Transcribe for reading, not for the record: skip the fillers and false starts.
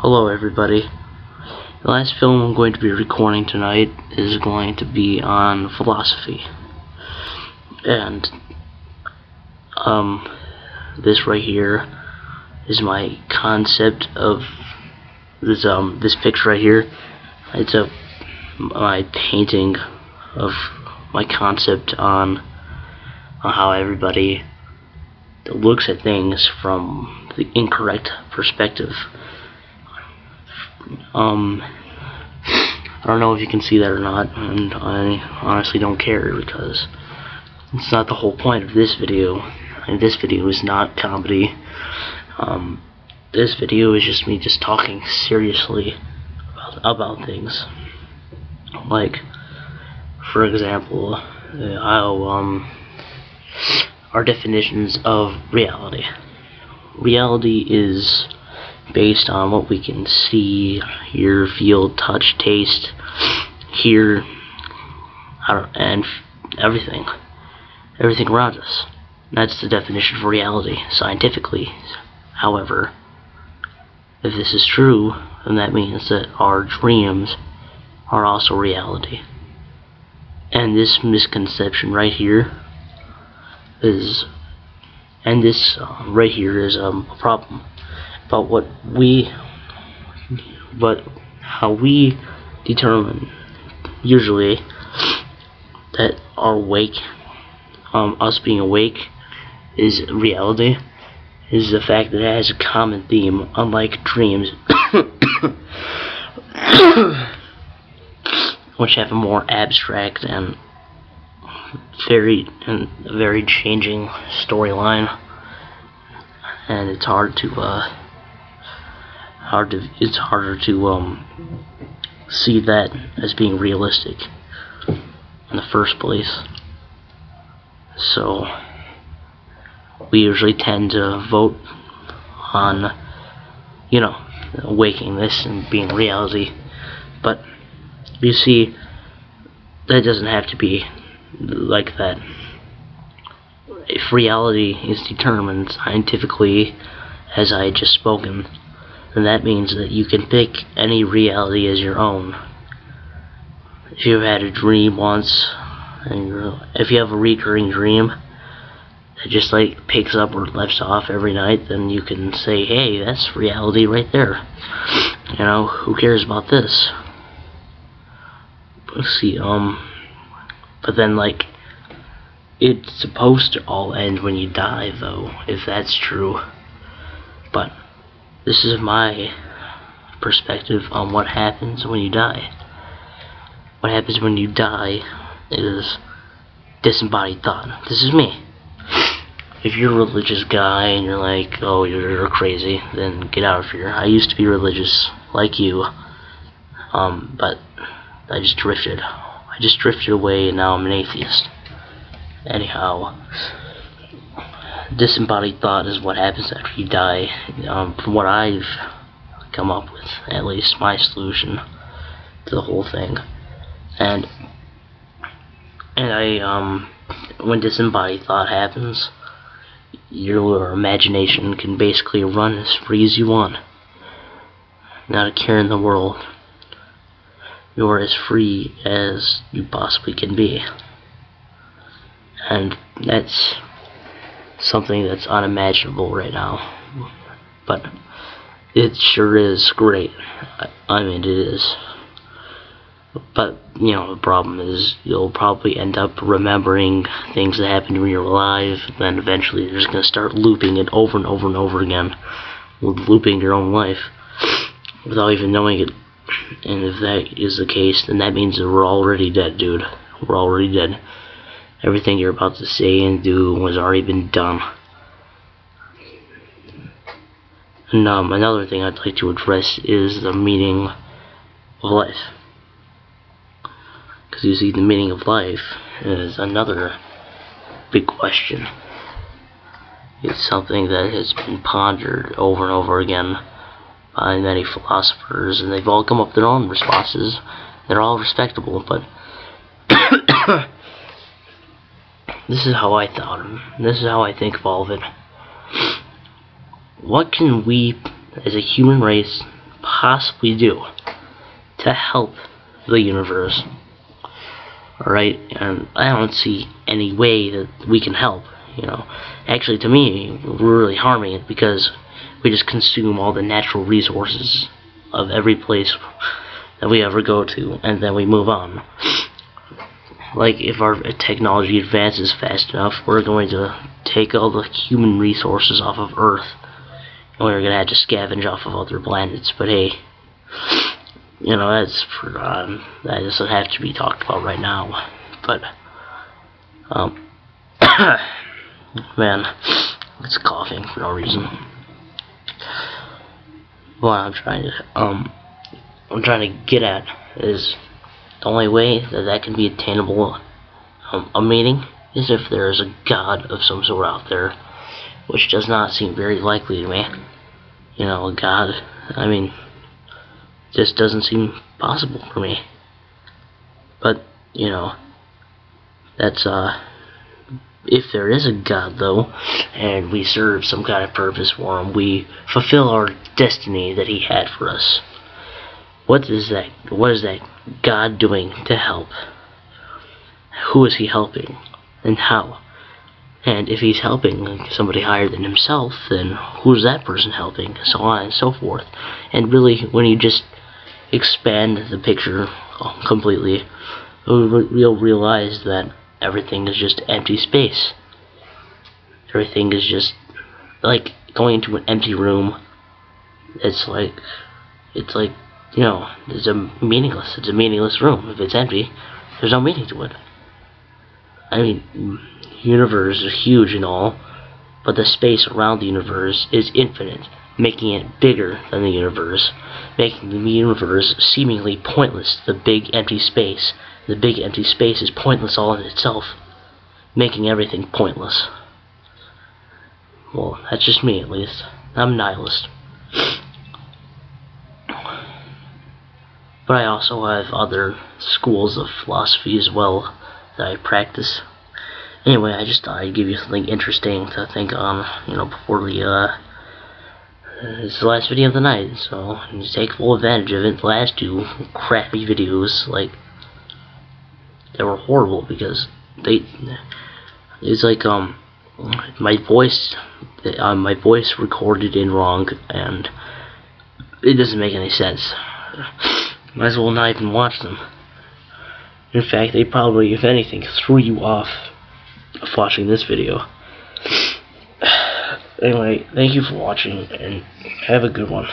Hello everybody. The last film I'm going to be recording tonight is going to be on philosophy. And this right here is my concept of this picture right here. It's my painting of my concept on how everybody looks at things from the incorrect perspective. I don't know if you can see that or not, and I honestly don't care because it's not the whole point of this video. This video is not comedy. This video is just me just talking seriously about things. Like, for example, our definitions of reality. Reality is based on what we can see, hear, feel, touch, taste, hear, and everything around us. That's the definition for reality, scientifically. However, if this is true, then that means that our dreams are also reality. And this misconception right here is, a problem. But how we determine usually that us being awake is reality, is the fact that it has a common theme, unlike dreams, which have a more abstract and very changing storyline, and it's harder to see that as being realistic in the first place. So we usually tend to vote on, waking this and being reality. But you see, that doesn't have to be like that. If reality is determined scientifically, as I had just spoken, then that means that you can pick any reality as your own. If you've had a dream once, and if you have a recurring dream that just picks up or lefts off every night, then you can say, hey, that's reality right there. Who cares about this? Let's see, but then it's supposed to all end when you die, though, if that's true. But this is my perspective on what happens when you die. What happens when you die is disembodied thought. This is me. If you're a religious guy and you're like, oh, you're crazy, then get out of here. I used to be religious, like you, but I just drifted. Away, and now I'm an atheist. Anyhow, disembodied thought is what happens after you die. From what I've come up with, at least my solution to the whole thing. And when disembodied thought happens, your imagination can basically run as free as you want. Not a care in the world. You're as free as you possibly can be. And that's something that's unimaginable right now. But it sure is great. I mean, it is. But, the problem is you'll probably end up remembering things that happened when you were alive, then eventually you're just going to start looping it over and over and over again, looping your own life without even knowing it. And if that is the case, then that means that we're already dead, dude. We're already dead. Everything you're about to say and do has already been done. And another thing I'd like to address is the meaning of life. Because you see, the meaning of life is another big question. It's something that has been pondered over and over again by many philosophers, and they've all come up with their own responses. They're all respectable, but this is how I think of all of it. What can we, as a human race, possibly do to help the universe. Alright, and I don't see any way that we can help, you know. Actually, to me, we're really harming it, because we just consume all the natural resources of every place that we ever go to, and then we move on. Like, if our technology advances fast enough, we're going to take all the human resources off of Earth, and we're going to have to scavenge off of other planets. But hey, you know, that's forgotten. That doesn't have to be talked about right now. But, man, it's coughing for no reason. What I'm trying to get at is the only way that can be attainable, a meaning, is if there is a God of some sort out there, which does not seem very likely to me. You know, a God, I mean, just doesn't seem possible for me. But, you know, that's, if there is a God, though, and we serve some kind of purpose for him, we fulfill our destiny that he had for us. What is that God doing to help? Who is he helping? And how? And if he's helping somebody higher than himself, then who's that person helping? So on and so forth. And really, when you just expand the picture completely, you'll realize that everything is just empty space. Everything is just like going into an empty room. It's like, you know, it's a meaningless room. If it's empty, there's no meaning to it. I mean, universe is huge and all, but the space around the universe is infinite, making it bigger than the universe, making the universe seemingly pointless. The big empty space is pointless all in itself, making everything pointless. Well, that's just me, at least. I'm a nihilist. But I also have other schools of philosophy as well that I practice. Anyway, I just thought I'd give you something interesting to think on, you know, before it's the last video of the night, so just take full advantage of it. The last two crappy videos, like, they were horrible because it's like, my voice recorded in wrong, and it doesn't make any sense. Might as well not even watch them. In fact, they probably, if anything, threw you off of watching this video. Anyway, thank you for watching, and have a good one.